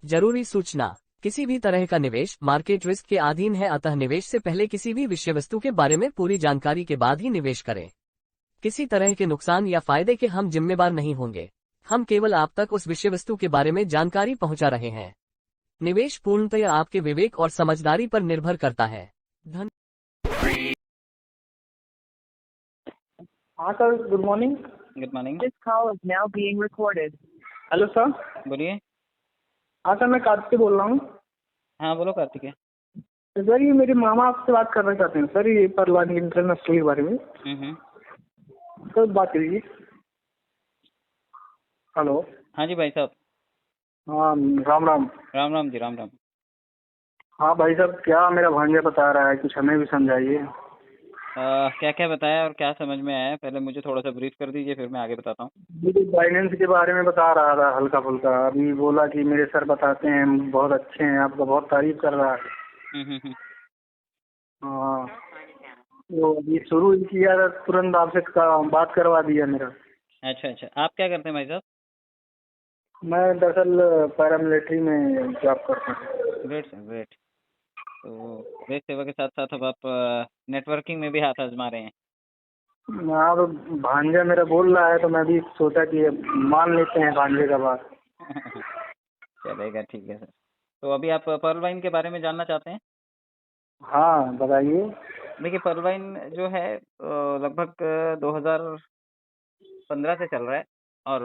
जरूरी सूचना। किसी भी तरह का निवेश मार्केट रिस्क के अधीन है, अतः निवेश से पहले किसी भी विषय वस्तु के बारे में पूरी जानकारी के बाद ही निवेश करें। किसी तरह के नुकसान या फायदे के हम जिम्मेदार नहीं होंगे। हम केवल आप तक उस विषय वस्तु के बारे में जानकारी पहुंचा रहे हैं। निवेश पूर्णतया आपके विवेक और समझदारी पर निर्भर करता है। धन हाँ sir, good morning. Good morning. This call is now being recorded. Hello sir. बोलिए। हाँ सर, मैं कार्तिक बोल रहा हूँ। हाँ बोलो कार्तिक है। तो सर, ये मेरे मामा आपसे बात करना चाहते हैं सर, ये परवान इंटरनेशनल के बारे में। सर बात करिए। हेलो। हाँ जी भाई साहब। हाँ, राम राम। राम राम जी, राम राम। हाँ भाई साहब, क्या मेरा भांजा बता रहा है, कुछ हमें भी समझाइए। क्या क्या बताया और क्या समझ में आया, पहले मुझे थोड़ा सा ब्रीफ कर दीजिए, फिर मैं आगे बताता हूँ। मुझे फाइनेंस के बारे में बता रहा था हल्का फुल्का। अभी बोला कि मेरे सर बताते हैं, बहुत अच्छे हैं, आपका बहुत तारीफ कर रहा है। हाँ, तो अभी शुरू ही किया था, तुरंत आपसे बात करवा दिया मेरा। अच्छा अच्छा, आप क्या करते हैं भाई साहब? मैं दरअसल पैरामिलिट्री में जॉब करता हूँ। Great sir, great. तो देश सेवा के साथ साथ अब आप नेटवर्किंग में भी हाथ आजमा रहे हैं। हाँ, तो भांजा मेरा बोल रहा है तो मैं भी सोचा कि मान लेते हैं भांजे का बात। चलेगा, ठीक है सर। तो अभी आप पर्ल वाइन के बारे में जानना चाहते हैं? हाँ बताइए। देखिए, पर्ल वाइन जो है लगभग 2015 से चल रहा है, और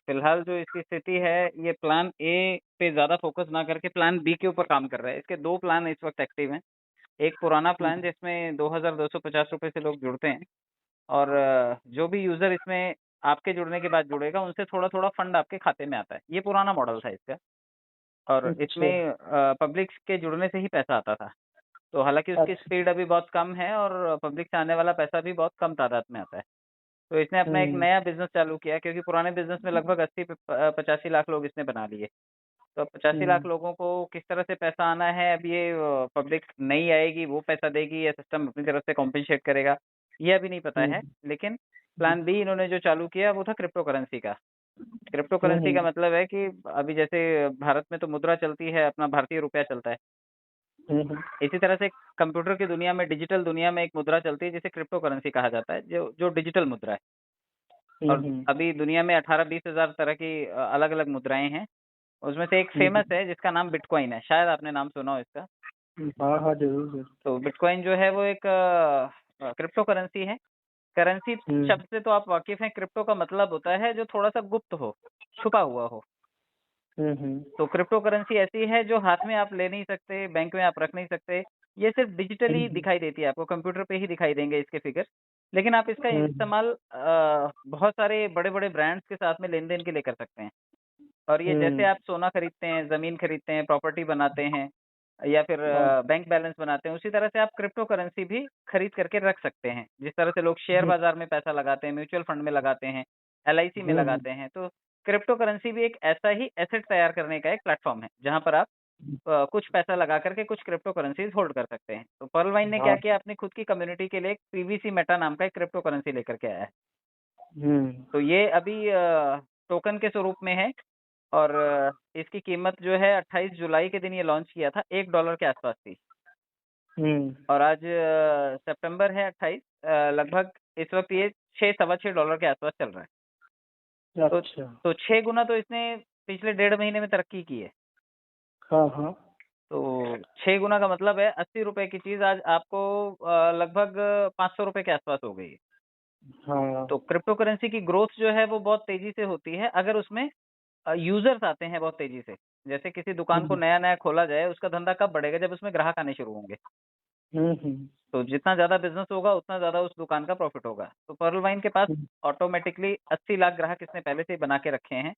फिलहाल जो इसकी स्थिति है, ये प्लान ए पे ज़्यादा फोकस ना करके प्लान बी के ऊपर काम कर रहा है। इसके दो प्लान इस वक्त एक्टिव हैं। एक पुराना प्लान जिसमें 2250 रुपये से लोग जुड़ते हैं, और जो भी यूज़र इसमें आपके जुड़ने के बाद जुड़ेगा, उनसे थोड़ा थोड़ा फंड आपके खाते में आता है। ये पुराना मॉडल था इसका, और इसमें पब्लिक के जुड़ने से ही पैसा आता था। तो हालांकि उसकी स्पीड अभी बहुत कम है, और पब्लिक से आने वाला पैसा भी बहुत कम तादाद में आता है। तो इसने अपना एक नया बिजनेस चालू किया, क्योंकि पुराने बिजनेस में लगभग 80-85 लाख लोग इसने बना लिए। तो 85 लाख लोगों को किस तरह से पैसा आना है, अब ये पब्लिक नहीं आएगी, वो पैसा देगी, या सिस्टम अपनी तरफ से कॉम्पेंसेट करेगा, ये अभी नहीं पता है। लेकिन प्लान बी इन्होंने जो चालू किया वो था क्रिप्टो करेंसी का। क्रिप्टो करेंसी का मतलब है कि अभी जैसे भारत में तो मुद्रा चलती है, अपना भारतीय रुपया चलता है, इसी तरह से कंप्यूटर की दुनिया में, डिजिटल दुनिया में एक मुद्रा चलती है जिसे क्रिप्टो करेंसी कहा जाता है, जो जो डिजिटल मुद्रा है। और अभी दुनिया में 18-20 हजार तरह की अलग अलग मुद्राएं हैं। उसमें से एक फेमस है जिसका नाम बिटकॉइन है, शायद आपने नाम सुना हो इसका। हाँ हाँ, जरूर। तो बिटकॉइन जो है वो एक क्रिप्टो करेंसी है। करेंसी शब्द से तो आप वाकिफ हैं। क्रिप्टो का मतलब होता है जो थोड़ा सा गुप्त हो, छुपा हुआ हो। तो क्रिप्टो करेंसी ऐसी है जो हाथ में आप ले नहीं सकते, बैंक में आप रख नहीं सकते, ये सिर्फ डिजिटली दिखाई देती है आपको, कंप्यूटर पे ही दिखाई देंगे इसके फिगर। लेकिन आप इसका इस्तेमाल बहुत सारे बड़े बड़े ब्रांड्स के साथ में लेन देन के लिए कर सकते हैं। और ये जैसे आप सोना खरीदते हैं, जमीन खरीदते हैं, प्रॉपर्टी बनाते हैं, या फिर बैंक बैलेंस बनाते हैं, उसी तरह से आप क्रिप्टो करेंसी भी खरीद करके रख सकते हैं। जिस तरह से लोग शेयर बाजार में पैसा लगाते हैं, म्यूचुअल फंड में लगाते हैं, LIC में लगाते हैं, तो क्रिप्टो करेंसी भी एक ऐसा ही एसेट तैयार करने का एक प्लेटफॉर्म है, जहां पर आप कुछ पैसा लगा करके कुछ क्रिप्टो करेंसीज होल्ड कर सकते हैं। तो पर्ल वाइन ने क्या किया, अपनी खुद की कम्युनिटी के लिए एक PVC मेटा नाम का एक क्रिप्टो करेंसी लेकर के आया है। तो ये अभी टोकन के स्वरूप में है, और इसकी कीमत जो है 28 जुलाई के दिन ये लॉन्च किया था, $1 के आसपास थी। और आज सितंबर है 28, लगभग इस वक्त ये $6-6.25 के आसपास चल रहा है। तो 6 गुना तो इसने पिछले 1.5 महीने में तरक्की की है। हाँ। तो 6 गुना का मतलब है 80 रुपए की चीज आज आपको लगभग 500 रुपए के आसपास हो गई है। हाँ। तो क्रिप्टो करेंसी की ग्रोथ जो है वो बहुत तेजी से होती है, अगर उसमें यूजर्स आते हैं बहुत तेजी से। जैसे किसी दुकान को नया नया खोला जाए, उसका धंधा कब बढ़ेगा, जब उसमें ग्राहक आने शुरू होंगे। तो जितना ज्यादा बिजनेस होगा, उतना ज्यादा उस दुकान का प्रॉफिट होगा। तो पर्ल वाइन के पास ऑटोमेटिकली 80 लाख ग्राहक इसने पहले से ही बना के रखे हैं,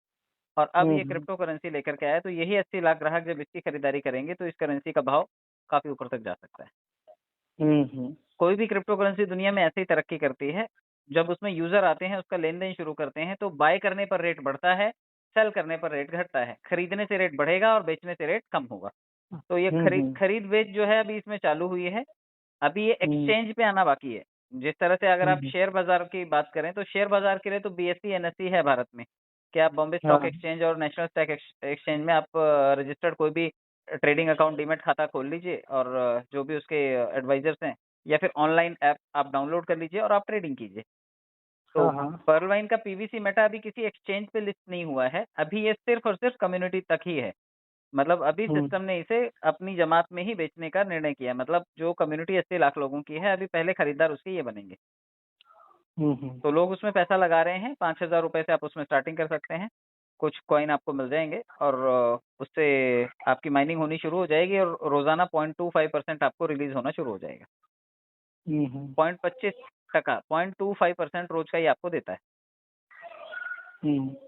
और अब ये क्रिप्टो करेंसी लेकर के आया। तो यही 80 लाख ग्राहक जब इसकी खरीदारी करेंगे, तो इस करेंसी का भाव काफी ऊपर तक जा सकता है। कोई भी क्रिप्टो करेंसी दुनिया में ऐसे ही तरक्की करती है, जब उसमें यूजर आते हैं, उसका लेन देन शुरू करते हैं, तो बाय करने पर रेट बढ़ता है, सेल करने पर रेट घटता है। खरीदने से रेट बढ़ेगा और बेचने से रेट कम होगा। तो ये खरीद बेच जो है अभी इसमें चालू हुई है। अभी ये एक्सचेंज पे आना बाकी है। जिस तरह से अगर आप शेयर बाजार की बात करें, तो शेयर बाजार के लिए तो BSE NSE है भारत में, कि आप बॉम्बे स्टॉक एक्सचेंज और नेशनल स्टॉक एक्सचेंज में आप रजिस्टर्ड कोई भी ट्रेडिंग अकाउंट, डीमैट खाता खोल लीजिए और जो भी उसके एडवाइजर्स हैं, या फिर ऑनलाइन ऐप आप डाउनलोड कर लीजिए और आप ट्रेडिंग कीजिए। तो पर्लवाइन का पीवीसी मेटा अभी किसी एक्सचेंज पे लिस्ट नहीं हुआ है, अभी ये सिर्फ और सिर्फ कम्युनिटी तक ही है। मतलब अभी सिस्टम ने इसे अपनी जमात में ही बेचने का निर्णय किया है। मतलब जो कम्युनिटी 80 लाख लोगों की है, अभी पहले खरीदार उसके ये बनेंगे। तो लोग उसमें पैसा लगा रहे हैं। 5,000 रुपए से आप उसमें स्टार्टिंग कर सकते हैं। कुछ कॉइन आपको मिल जाएंगे और उससे आपकी माइनिंग होनी शुरू हो जाएगी और रोजाना 0.25% आपको रिलीज होना शुरू हो जाएगा। 0.25%, 0.25% रोज का ही आपको देता है।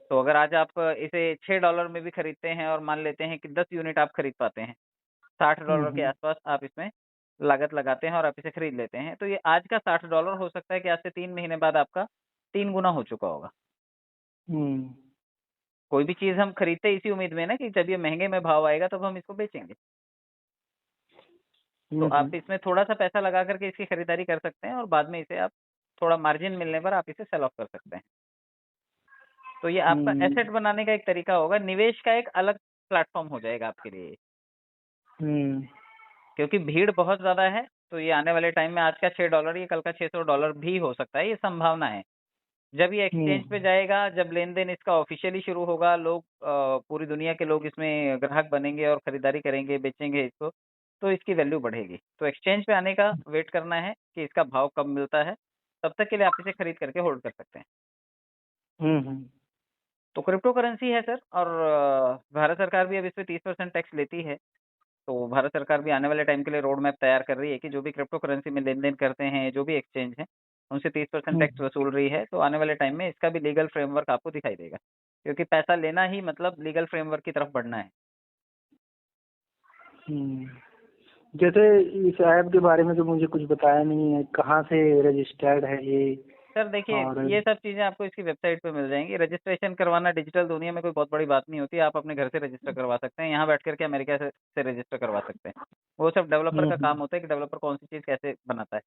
तो अगर आज आप इसे $6 में भी खरीदते हैं और मान लेते हैं कि 10 यूनिट आप खरीद पाते हैं, $60 के आसपास आप इसमें लागत लगाते हैं और आप इसे खरीद लेते हैं, तो ये आज का $60 हो सकता है कि आज से 3 महीने बाद आपका 3 गुना हो चुका होगा। कोई भी चीज हम खरीदते इसी उम्मीद में ना कि जब ये महंगे में भाव आएगा तब हम इसको बेचेंगे। तो आप इसमें थोड़ा सा पैसा लगा करके इसकी खरीदारी कर सकते हैं और बाद में इसे आप थोड़ा मार्जिन मिलने पर आप इसे सेल ऑफ कर सकते हैं। तो ये आपका एसेट बनाने का एक तरीका होगा, निवेश का एक अलग प्लेटफॉर्म हो जाएगा आपके लिए। क्योंकि भीड़ बहुत ज्यादा है, तो ये आने वाले टाइम में आज का $6 ये कल का $600 भी हो सकता है, ये संभावना है। जब ये एक्सचेंज पे जाएगा, जब लेन देन इसका ऑफिशियली शुरू होगा, लोग पूरी दुनिया के लोग इसमें ग्राहक बनेंगे और खरीदारी करेंगे, बेचेंगे इसको, तो इसकी वैल्यू बढ़ेगी। तो एक्सचेंज पे आने का वेट करना है कि इसका भाव कब मिलता है, तब तक के लिए आप इसे खरीद करके होल्ड कर सकते हैं। तो क्रिप्टो करेंसी है सर, और भारत सरकार भी अब इस पे 30% टैक्स लेती है। तो भारत सरकार भी आने वाले टाइम के लिए रोड मैप तैयार कर रही है कि जो भी क्रिप्टो करेंसी में लेन देन करते हैं, जो भी एक्सचेंज है, उनसे 30% टैक्स वसूल रही है। तो आने वाले टाइम में इसका भी लीगल फ्रेमवर्क आपको दिखाई देगा, क्योंकि पैसा लेना ही मतलब लीगल फ्रेमवर्क की तरफ बढ़ना है। जैसे इस ऐप के बारे में तो मुझे कुछ बताया नहीं है, कहाँ से रजिस्टर्ड है ये? सर देखिए, ये सब चीजें आपको इसकी वेबसाइट पे मिल जाएंगी। रजिस्ट्रेशन करवाना डिजिटल दुनिया में कोई बहुत बड़ी बात नहीं होती, आप अपने घर से रजिस्टर करवा सकते हैं, यहाँ बैठ करके अमेरिका से रजिस्टर करवा सकते हैं। वो सब डेवलपर का काम होता है कि डेवलपर कौन सी चीज कैसे बनाता है।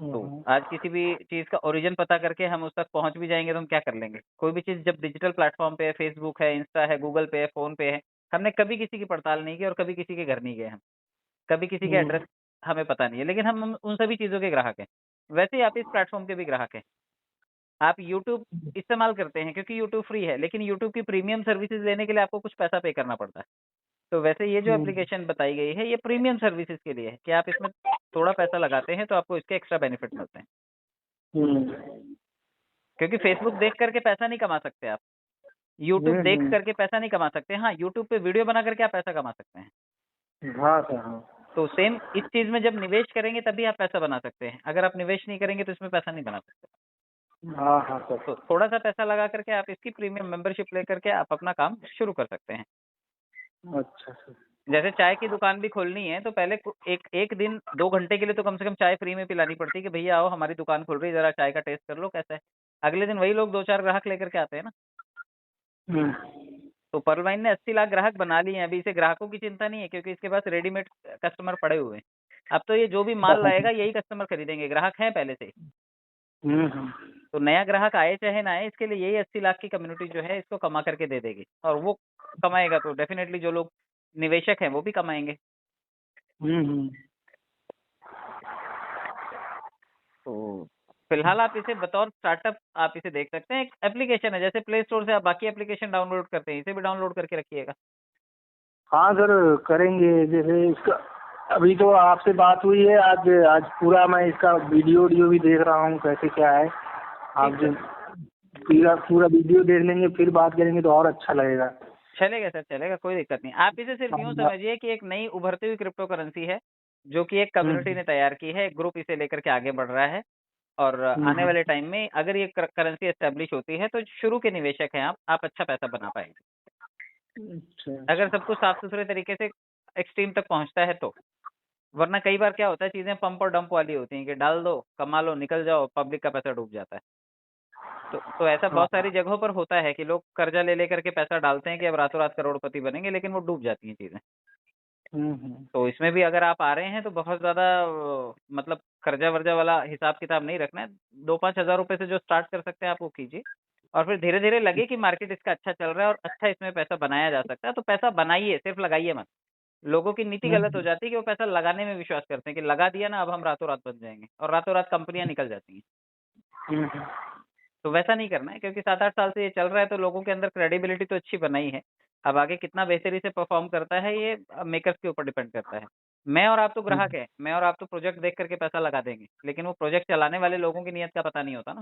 तो आज किसी भी चीज का ओरिजिन पता करके हम उस तक पहुंच भी जाएंगे तो हम क्या कर लेंगे। कोई भी चीज जब डिजिटल प्लेटफॉर्म पे है, फेसबुक है, इंस्टा है, गूगल पे है, फोन पे है, हमने कभी किसी की पड़ताल नहीं की और कभी किसी के घर नहीं गए, हम कभी किसी के एड्रेस हमें पता नहीं है, लेकिन हम उन सभी चीजों के ग्राहक हैं। वैसे ही आप इस प्लेटफॉर्म के भी ग्राहक हैं। आप YouTube इस्तेमाल करते हैं क्योंकि YouTube फ्री है, लेकिन YouTube की प्रीमियम सर्विसेज लेने के लिए आपको कुछ पैसा पे करना पड़ता है। तो वैसे ये जो एप्लीकेशन बताई गई है, ये प्रीमियम सर्विसेज के लिए है कि आप इसमें थोड़ा पैसा लगाते हैं तो आपको इसके एक्स्ट्रा बेनिफिट मिलते हैं। क्योंकि फेसबुक देख करके पैसा नहीं कमा सकते आप, YouTube देख करके पैसा नहीं कमा सकते। हाँ, YouTube पे वीडियो बना करके आप पैसा कमा सकते हैं। हाँ। तो सेम इस चीज में जब निवेश करेंगे तभी आप पैसा बना सकते हैं। अगर आप निवेश नहीं करेंगे तो इसमें पैसा नहीं बना सकते। हाँ सर। तो थोड़ा सा पैसा लगा करके आप इसकी प्रीमियम मेंबरशिप लेकर के आप अपना काम शुरू कर सकते हैं। अच्छा सर। जैसे चाय की दुकान भी खोलनी है तो पहले एक दिन 2 घंटे के लिए तो कम से कम चाय फ्री में पिलानी पड़ती है कि भैया आओ हमारी दुकान खुल रही है, जरा चाय का टेस्ट कर लो कैसा है। अगले दिन वही लोग 2-4 ग्राहक लेकर के आते हैं ना। तो पर्लवाइन ने 80 लाख ग्राहक बना लिए हैं। अभी इसे ग्राहकों की चिंता नहीं है क्योंकि इसके पास रेडीमेड कस्टमर पड़े हुए हैं। अब तो ये जो भी माल लाएगा यही कस्टमर खरीदेंगे, ग्राहक हैं पहले से। तो नया ग्राहक आए चाहे ना आए, इसके लिए यही 80 लाख की कम्युनिटी जो है इसको कमा करके दे देगी, और वो कमाएगा तो डेफिनेटली जो लोग निवेशक हैं वो भी कमाएंगे। तो फिलहाल आप इसे बतौर स्टार्टअप आप इसे देख सकते हैं। एक एप्लीकेशन है, जैसे प्ले स्टोर से आप बाकी एप्लीकेशन डाउनलोड करते हैं, इसे भी डाउनलोड करके रखिएगा। हाँ सर करेंगे। जैसे इसका अभी तो आपसे बात हुई है, आज पूरा मैं इसका वीडियो भी देख रहा हूँ कैसे क्या है। आप जब पूरा वीडियो देख लेंगे फिर बात करेंगे तो और अच्छा लगेगा। चलेगा सर, चलेगा, कोई दिक्कत नहीं। आप इसे सिर्फ यूं समझिए कि एक नई उभरती हुई क्रिप्टो करेंसी है जो कि एक कम्युनिटी ने तैयार की है, एक ग्रुप इसे लेकर के आगे बढ़ रहा है। और आने वाले टाइम में अगर ये करेंसी एस्टेब्लिश होती है तो शुरू के निवेशक हैं आप अच्छा पैसा बना पाएंगे। अगर सब कुछ साफ सुथरे तरीके से एक्सट्रीम तक पहुंचता है तो। वरना कई बार क्या होता है, चीजें पंप और डंप वाली होती हैं कि डाल दो, कमा लो, निकल जाओ, पब्लिक का पैसा डूब जाता है। तो ऐसा बहुत सारी जगहों पर होता है कि लोग कर्जा ले लेकर के पैसा डालते हैं कि अब रातों रात करोड़पति बनेंगे, लेकिन वो डूब जाती हैं चीजें। तो इसमें भी अगर आप आ रहे हैं तो बहुत ज्यादा मतलब कर्जा वर्जा वाला हिसाब किताब नहीं रखना है। 2-5 हजार रुपए से जो स्टार्ट कर सकते हैं आप वो कीजिए, और फिर धीरे धीरे लगे कि मार्केट इसका अच्छा चल रहा है और अच्छा इसमें पैसा बनाया जा सकता है, तो पैसा बनाइए, सिर्फ लगाइए मत। लोगों की नीति गलत हो जाती है कि वो पैसा लगाने में विश्वास करते हैं कि लगा दिया ना, अब हम रातों रात बन जाएंगे, और रातों रात कंपनियां निकल जाती हैं। तो वैसा नहीं करना है, क्योंकि 7-8 साल से ये चल रहा है, तो लोगों के अंदर क्रेडिबिलिटी तो अच्छी बनाई है। अब आगे कितना बेहतरी से परफॉर्म करता है, ये मेकर्स के ऊपर डिपेंड करता है। मैं और आप तो ग्राहक है, मैं और आप तो प्रोजेक्ट देख करके पैसा लगा देंगे, लेकिन वो प्रोजेक्ट चलाने वाले लोगों की नीयत का पता नहीं होता ना।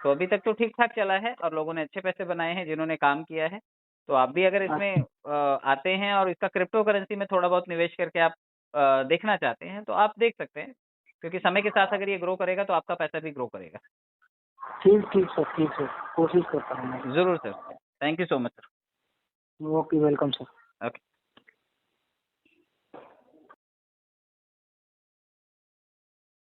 तो अभी तक तो ठीक ठाक चला है और लोगों ने अच्छे पैसे बनाए हैं जिन्होंने काम किया है। तो आप भी अगर इसमें आते हैं और इसका क्रिप्टो करेंसी में थोड़ा बहुत निवेश करके आप देखना चाहते हैं, तो आप देख सकते हैं, क्योंकि समय के साथ अगर ये ग्रो करेगा तो आपका पैसा भी ग्रो करेगा। ठीक सर, कोशिश करता हूँ मैं। जरूर sir, thank you so much sir. Okay, welcome sir. Okay.